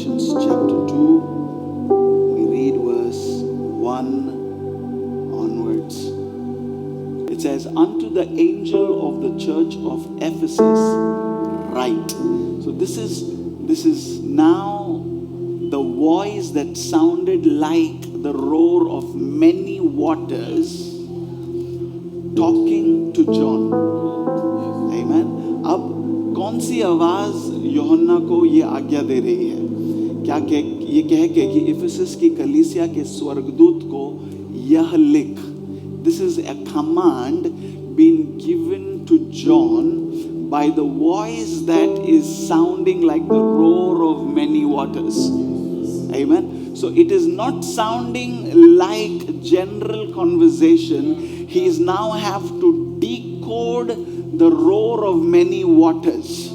Revelations chapter 2, we read verse 1 onwards. It says, unto the angel of the church of Ephesus write. So this is now the voice that sounded like the roar of many waters talking to John. Amen. अब कौन सी आवाज यूहन्ना को ये आज्ञा दे रही है? क्या ये कह के कि इफिसस की कलीसिया के स्वर्गदूत को यह लिख. This is a command being given to John by the voice that is sounding like the roar of many waters. Amen. So it is not sounding like general conversation. He is now have to decode the roar of many waters.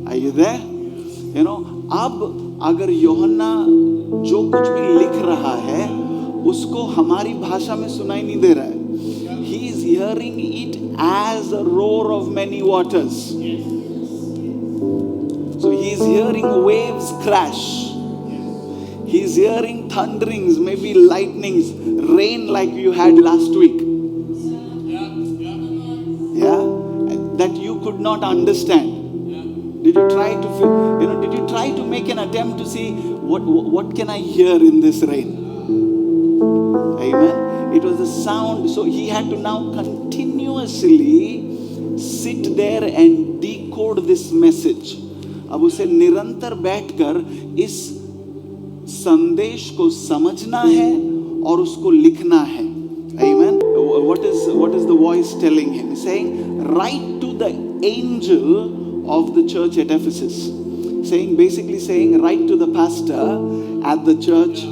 Are you there? You know, अब अगर यूहन्ना जो कुछ भी लिख रहा है उसको हमारी भाषा में सुनाई नहीं दे रहा है. He is hearing it as a roar of many waters. So he is hearing waves crash. He is hearing thunderings, maybe lightnings, rain like you had last week. Yeah, that you could not understand. Did you try to, did you try to make an attempt to see what can I hear in this rain? Amen. It was a sound. So he had to now continuously sit there and decode this message. अब उसे निरंतर बैठकर इस संदेश को समझना है और उसको लिखना है. Amen. What is the voice telling him? He's saying, write to the angel of the church at Ephesus. Basically saying, write to the pastor at the church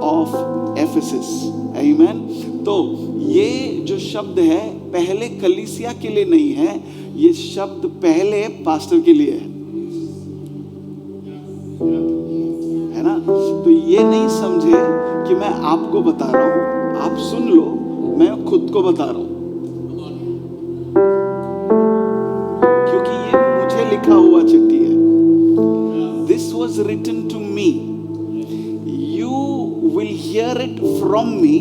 of Ephesus. Amen. तो ये जो शब्द है पहले कलीसिया के लिए नहीं है, ये शब्द पहले पास्टर के लिए है ना. तो ये नहीं समझे कि मैं आपको बता रहा हूं, आप सुन लो, मैं खुद को बता रहा हूं, क्योंकि ये मुझे लिखा हुआ चिट्ठी है. This was written to me. You will hear it from me,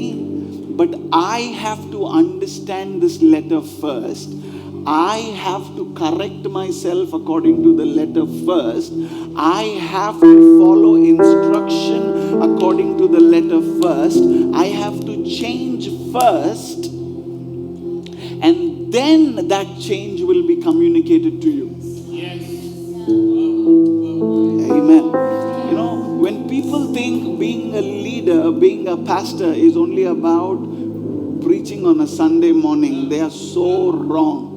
but I have to understand this letter first. I have to correct myself according to the letter first. I have to follow instruction according to the letter first. I have to change first, and then that change will be communicated to you. Yes. Amen. You know, when people think being a leader, being a pastor is only about preaching on a Sunday morning, they are so wrong.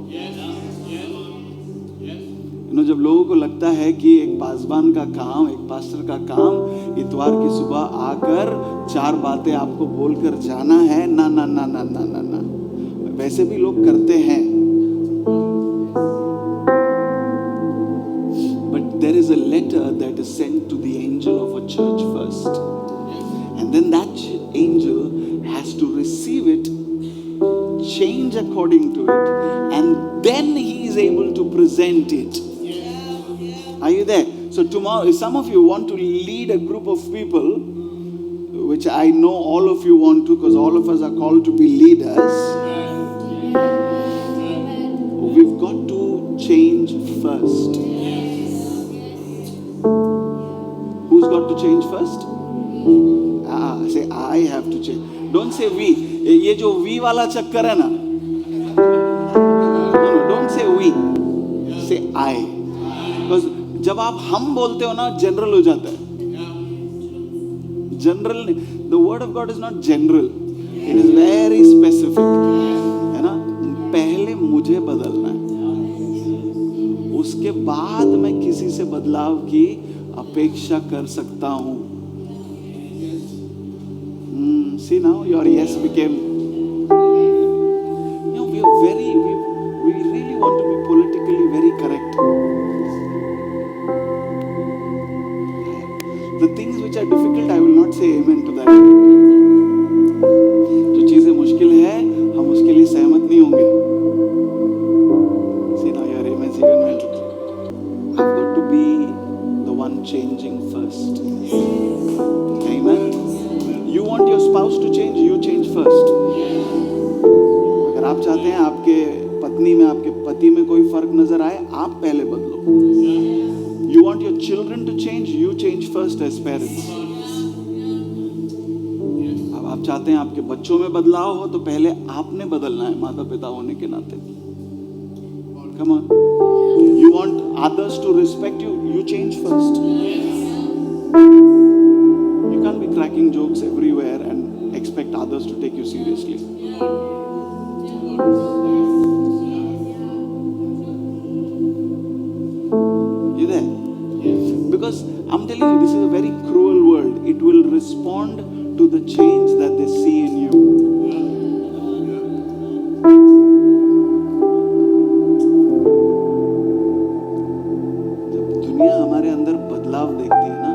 जब लोगों को लगता है कि एक पासबान का काम, एक पास्टर का काम इतवार की सुबह आकर 4 बातें आपको बोलकर जाना है, ना ना ना ना ना ना ना, वैसे भी लोग करते हैं. But there is a letter that is sent to the angel of a church first, and then that angel has to receive it, change according to it, and then he is able to present it. Are you there? So tomorrow, some of you want to lead a group of people, which I know all of you want to, because all of us are called to be leaders. We've got to change first. Who's got to change first? Say, I have to change. Don't say we. ये जो we वाला चक्कर है ना. No, don't say we. Say I. Because जब आप हम बोलते हो ना, जनरल हो जाता है. General, the word of God is not general. It is very specific. है ना? पहले मुझे बदलना है, उसके बाद मैं किसी से बदलाव की अपेक्षा कर सकता हूँ. See now, your yes became. We really want to be politically very correct. The things which are difficult, I will not say amen to that. जो चीजें मुश्किल है, हम उसके लिए सहमत नहीं होंगे. See now, your amen is even better. I've got to be the one changing first. आपके पत्नी में, आपके पति में कोई फर्क नजर आए, आप पहले बदलो। You want your children to change, you change first as parents. अब आप चाहते हैं आपके बच्चों में बदलाव हो, तो पहले आपने बदलना है माता पिता होने के नाते। Come on, you want others to respect you, you change first. You can't be cracking jokes everywhere and expect others to take you seriously. You there? Because I'm telling you, this is a very cruel world. It will respond to the change that they see in you. जब दुनिया हमारे अंदर बदलाव देखती है ना,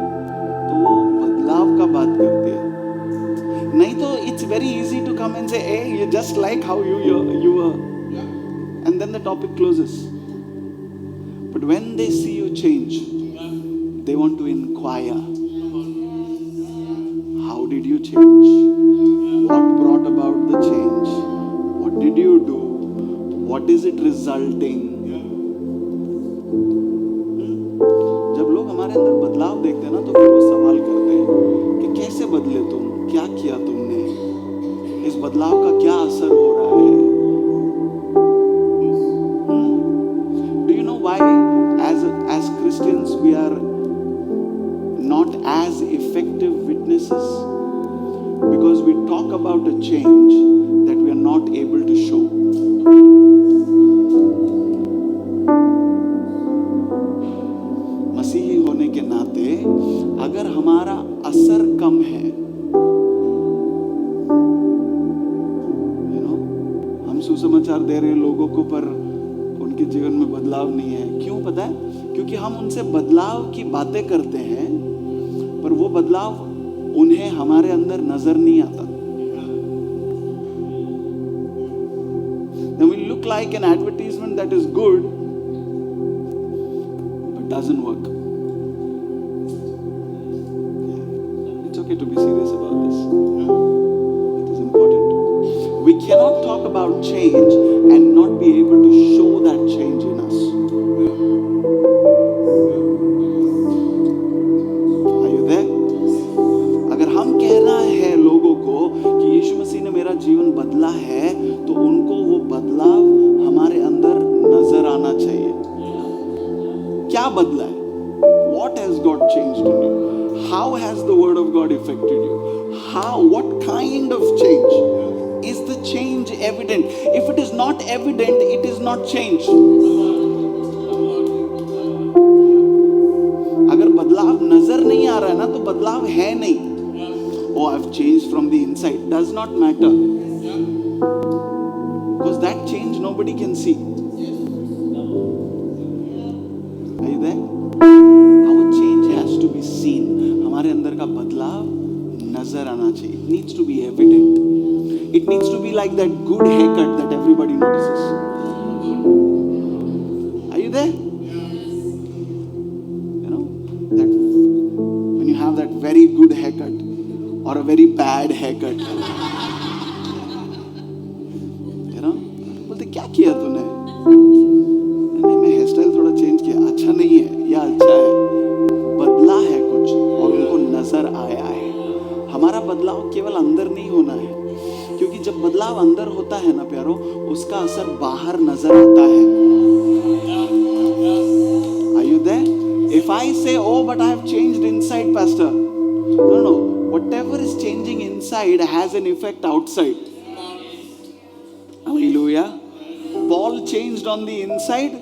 तो वो बदलाव का बात करती है। नहीं तो it's very easy to come and say, hey, you just like how you were, and then the topic closes. But when they see you change, they want to inquire. How did you change? What brought about the change? What did you do? What is it resulting? जब लोग हमारे अंदर बदलाव देखते हैं ना, तो फिर वो सवाल करते हैं कि कैसे बदले तुम, क्या किया तुमने, इस बदलाव का क्या असर हो रहा है। Do you know why as Christians we are not as effective witnesses? Because we talk about a change that we are not able to show. मसीही होने के नाते अगर हमारा असर कम है, हम सुसमाचार दे रहे हैं लोगों को, पर उनके जीवन में बदलाव नहीं है। क्यों पता है? क्योंकि हम उनसे बदलाव की बातें करते हैं, पर वो बदलाव उन्हें हमारे अंदर नजर नहीं आता। Then we look like an advertisement that is good but doesn't work. It's okay to be serious about this. It is important. We cannot talk about change and not be able to show that change in us. Are you there? अगर हम कहना है लोगों को कि यीशु मसीह ने मेरा जीवन बदला है, तो उनको वो बदलाव हमारे अंदर नजर आना चाहिए। क्या बदला है? What has God changed in you? How has the word of God affected you? What kind of change? Is the change evident? If it is not evident, it is not change. अगर बदलाव नजर नहीं आ रहा है ना, तो बदलाव है नहीं। Oh, I've changed from the inside. Does not matter. Because that change nobody can see. Are you there? Our change has to be seen. हमारे अंदर का बदलाव नजर आना चाहिए. It needs to be evident. It needs to be like that good haircut that everybody notices. Are you there? You know, that when you have that very good haircut or a very bad haircut, you know, बोलते क्या किया तूने? नहीं, मैं hair style थोड़ा change किया। अच्छा नहीं है या अच्छा है? बदला है कुछ और उनको नजर आया है। हमारा बदलाव केवल अंदर नहीं होना है, क्योंकि जब बदलाव अंदर होता है ना प्यारो, उसका असर बाहर नजर आता है। Are you there? If I say, oh, but I have changed inside, pastor. No. Whatever is changing inside has an effect outside. Hallelujah. Paul changed on the inside,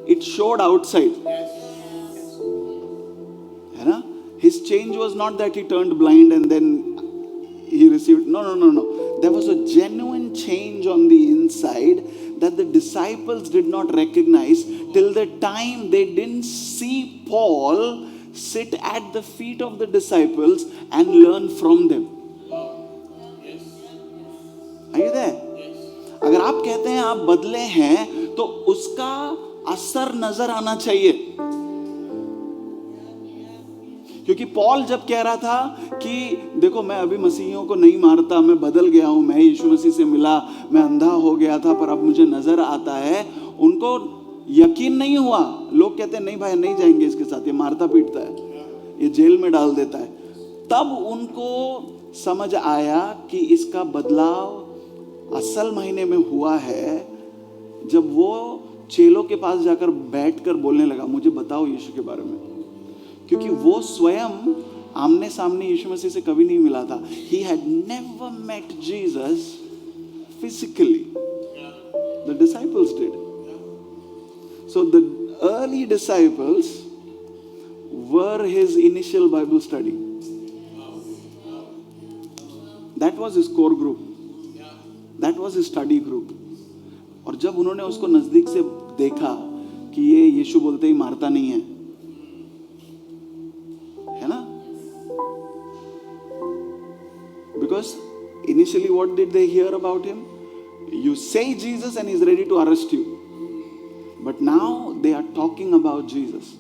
it showed outside. His change was not that he turned blind and then he received. No. There was a genuine change on the inside that the disciples did not recognize till the time they didn't see Paul sit at the feet of the disciples and learn from them. Are you there? अगर आप कहते हैं आप बदले हैं, तो उसका असर नजर आना चाहिए। क्योंकि पॉल जब कह रहा था कि देखो मैं अभी मसीहियों को नहीं मारता, मैं बदल गया हूं, मैं यीशु मसीह से मिला, मैं अंधा हो गया था पर अब मुझे नजर आता है, उनको यकीन नहीं हुआ। लोग कहते हैं नहीं भाई नहीं जाएंगे इसके साथ, ये मारता पीटता है, ये जेल में डाल देता है। तब उनको समझ आया कि इसका बदलाव असल महीने में हुआ है जब वो चेलों के पास जाकर बैठकर बोलने लगा, मुझे बताओ यीशु के बारे में। क्योंकि वो स्वयं आमने सामने यीशु मसीह से कभी नहीं मिला था। He had never met Jesus physically. The disciples did. So the early disciples were his initial Bible study. That was his core group. That was his study group. और जब उन्होंने उसको नजदीक से देखा कि ये यीशु बोलते ही मारता नहीं है, है ना? Because initially what did they hear about him? You say Jesus and he's ready to arrest you. But now they are talking about Jesus.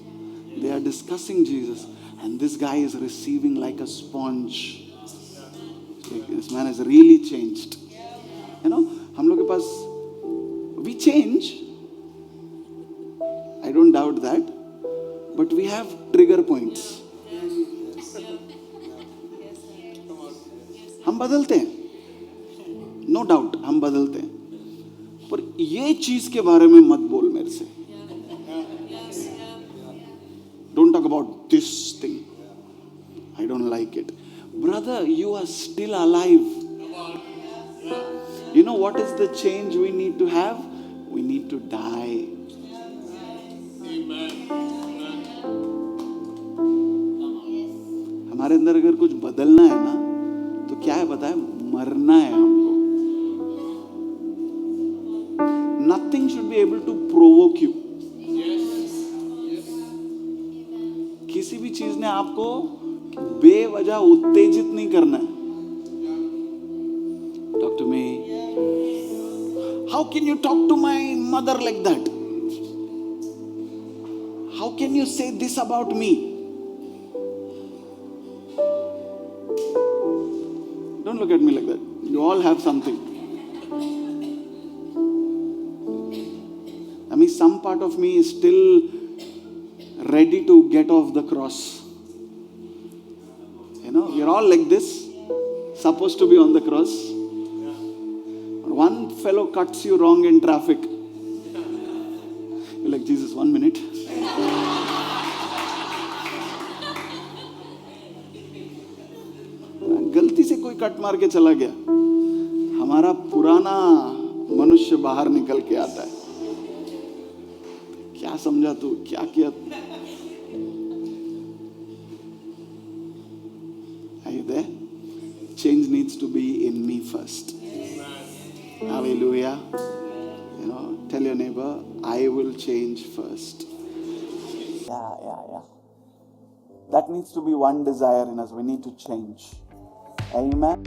They are discussing Jesus. And this guy is receiving like a sponge. This man has really changed. You know, हम लोग के पास, we change. I don't doubt that. But we have trigger points. हम बदलते हैं, no doubt हम बदलते हैं, पर ये चीज के बारे में मत बोल मेरे से। Don't talk about this thing, I don't like it. Brother, you are still alive. You know what is the change we need to have? We need to die. हमारे अंदर अगर कुछ बदलना है ना, तो क्या है पता है? मरना है हमको। Nothing should be able to provoke you. किसी भी चीज ने आपको बेवजह उत्तेजित नहीं करना है। Talk to me. How can you talk to my mother like that? How can you say this about me? Don't look at me like that. You all have something. I mean, some part of me is still ready to get off the cross. You know, we're all like this, supposed to be on the cross. One fellow cuts you wrong in traffic. You're like, Jesus, 1 minute. गलती से कोई cut मार के चला गया, हमारा पुराना मनुष्य बाहर निकल के आता है। क्या समझा तू, क्या किया? Are you there? Change needs to be in me first. Hallelujah. You know, tell your neighbor, I will change first. Yeah. That needs to be one desire in us. We need to change. Amen.